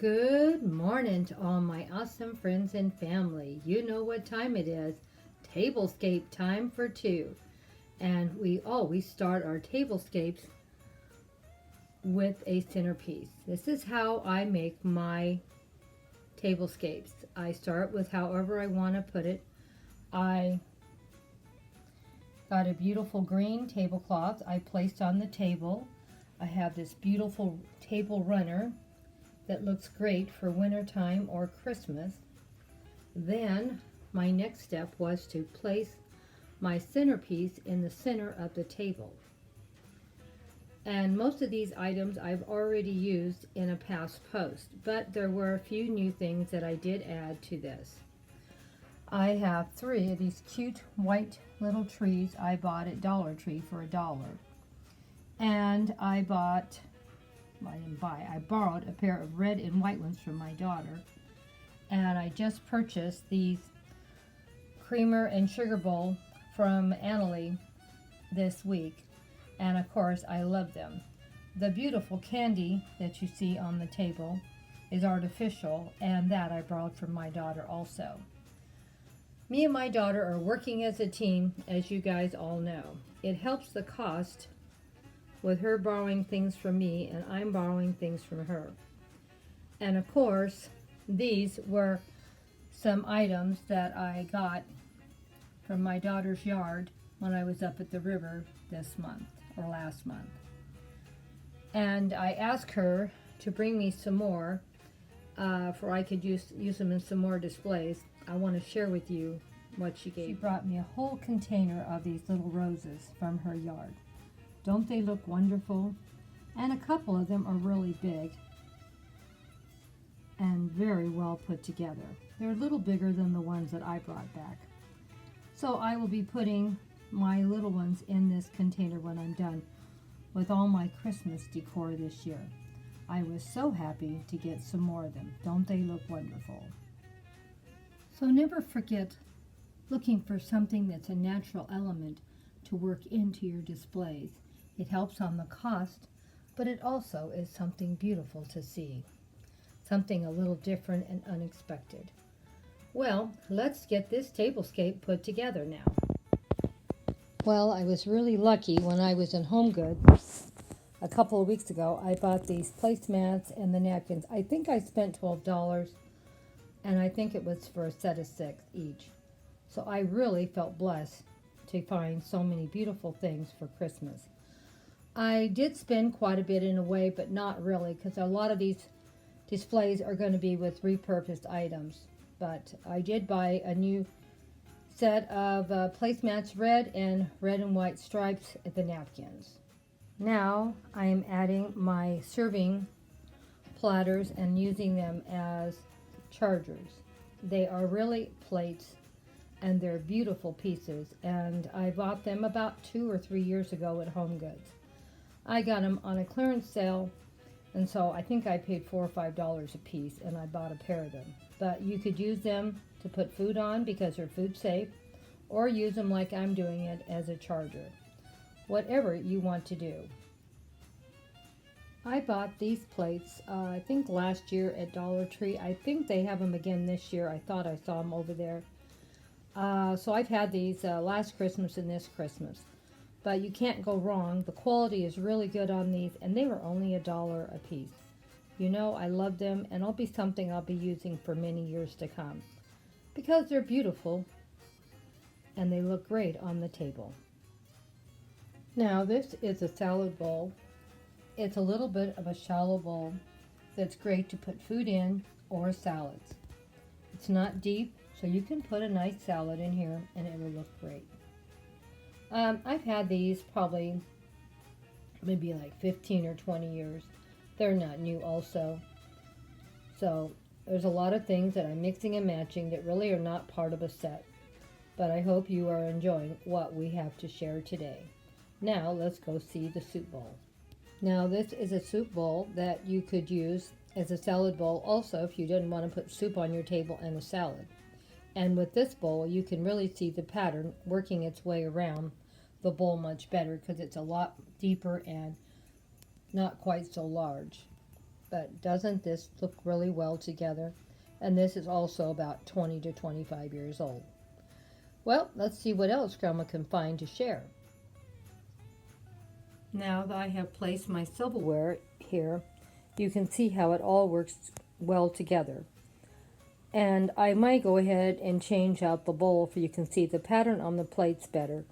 Good morning to all my awesome friends and family. You know what time it is. Tablescape time for two. And we always start our tablescapes with a centerpiece. This is how I make my tablescapes. I start with however I want to put it. I got a beautiful green tablecloth I placed on the table. I have this beautiful table runner that looks great for wintertime or Christmas. Then my next step was to place my centerpiece in the center of the table. And most of these items I've already used in a past post, but there were a few new things that I did add to this. I have 3 of these cute white little trees I bought at Dollar Tree for $1. And I borrowed a pair of red and white ones from my daughter. And I just purchased these creamer and sugar bowl from Annalie this week. And of course, I love them. The beautiful candy that you see on the table is artificial, and that I borrowed from my daughter also. Me and my daughter are working as a team, as you guys all know. It helps the cost with her borrowing things from me and I'm borrowing things from her. And of course, these were some items that I got from my daughter's yard when I was up at the river this month or last month. And I asked her to bring me some more for I could use them in some more displays. I want to share with you what she gave. She brought me a whole container of these little roses from her yard. Don't they look wonderful? And a couple of them are really big and very well put together. They're a little bigger than the ones that I brought back. So I will be putting my little ones in this container when I'm done with all my Christmas decor this year. I was so happy to get some more of them. Don't they look wonderful? So never forget looking for something that's a natural element to work into your displays. It helps on the cost, but it also is something beautiful to see. Something a little different and unexpected. Well, let's get this tablescape put together now. Well, I was really lucky when I was in Home Goods a couple of weeks ago. I bought these placemats and the napkins. I think I spent $12, and I think it was for a set of 6 each. So I really felt blessed to find so many beautiful things for Christmas. I did spend quite a bit in a way, but not really, because a lot of these displays are going to be with repurposed items. But I did buy a new set of placemats, red and white stripes at the napkins. Now I am adding my serving platters and using them as chargers. They are really plates and they're beautiful pieces, and I bought them about 2 or 3 years ago at Home Goods. I got them on a clearance sale, and so I think I paid $4 or $5 a piece, and I bought a pair of them. But you could use them to put food on because they're food safe, or use them like I'm doing it as a charger. Whatever you want to do. I bought these plates, I think last year at Dollar Tree. I think they have them again this year. I thought I saw them over there. So I've had these last Christmas and this Christmas. But you can't go wrong. The quality is really good on these, and they were only $1 a piece. You know, I love them, and it'll be something I'll be using for many years to come. Because they're beautiful, and they look great on the table. Now, this is a salad bowl. It's a little bit of a shallow bowl that's great to put food in or salads. It's not deep, so you can put a nice salad in here, and it will look great. I've had these probably maybe like 15 or 20 years. They're not new also. So there's a lot of things that I'm mixing and matching that really are not part of a set. But I hope you are enjoying what we have to share today. Now let's go see the soup bowl. Now this is a soup bowl that you could use as a salad bowl also if you didn't want to put soup on your table and a salad. And with this bowl, you can really see the pattern working its way around the bowl much better because it's a lot deeper and not quite so large. but doesn't this look really well together? And this is also about 20 to 25 years old. Well, let's see what else Grandma can find to share. Now that I have placed my silverware here, you can see how it all works well together. And I might go ahead and change out the bowl so you can see the pattern on the plates better.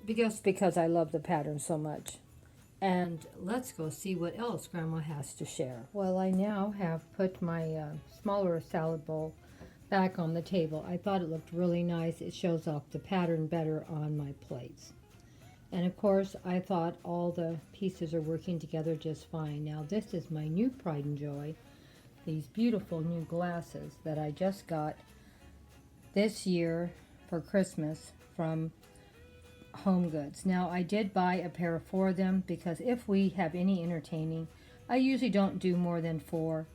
Because I love the pattern so much. And let's go see what else Grandma has to share. Well, I now have put my smaller salad bowl back on the table. I thought it looked really nice. It shows off the pattern better on my plates. And of course, I thought all the pieces are working together just fine. Now, this is my new pride and joy. These beautiful new glasses that I just got this year for Christmas from Home Goods. Now, I did buy a pair of 4 of them because if we have any entertaining, I usually don't do more than 4.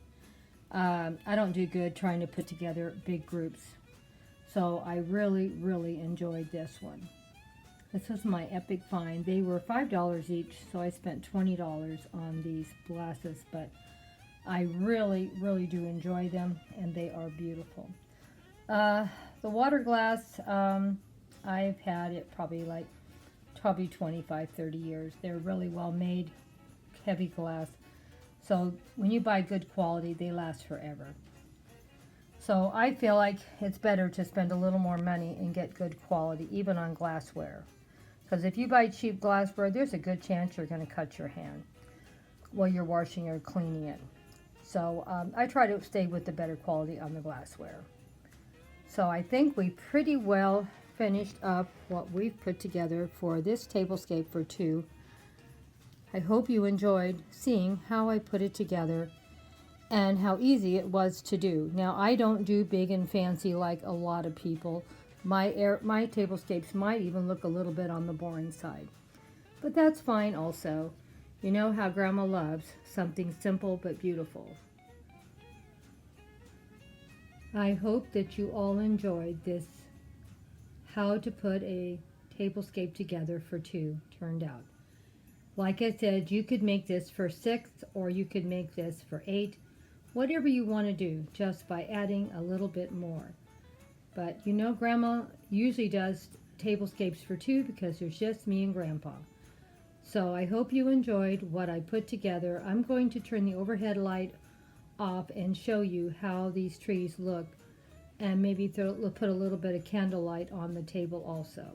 I don't do good trying to put together big groups. So I really, really enjoyed this one. This was my epic find. They were $5 each, so I spent $20 on these glasses, but I really, really do enjoy them, and they are beautiful. The water glass, I've had it probably 25, 30 years. They're really well made, heavy glass. So when you buy good quality, they last forever. So I feel like it's better to spend a little more money and get good quality, even on glassware. Because if you buy cheap glassware, there's a good chance you're going to cut your hand while you're washing or cleaning it. So I try to stay with the better quality on the glassware. So I think we pretty well finished up what we've put together for this tablescape for 2. I hope you enjoyed seeing how I put it together and how easy it was to do. Now, I don't do big and fancy like a lot of people. My tablescapes might even look a little bit on the boring side. But that's fine also. You know how Grandma loves something simple but beautiful. I hope that you all enjoyed this how to put a tablescape together for 2 turned out. Like I said, you could make this for 6 or you could make this for 8. Whatever you want to do, just by adding a little bit more. But you know Grandma usually does tablescapes for 2 because there's just me and Grandpa. So I hope you enjoyed what I put together. I'm going to turn the overhead light off and show you how these trees look, and maybe put a little bit of candlelight on the table also.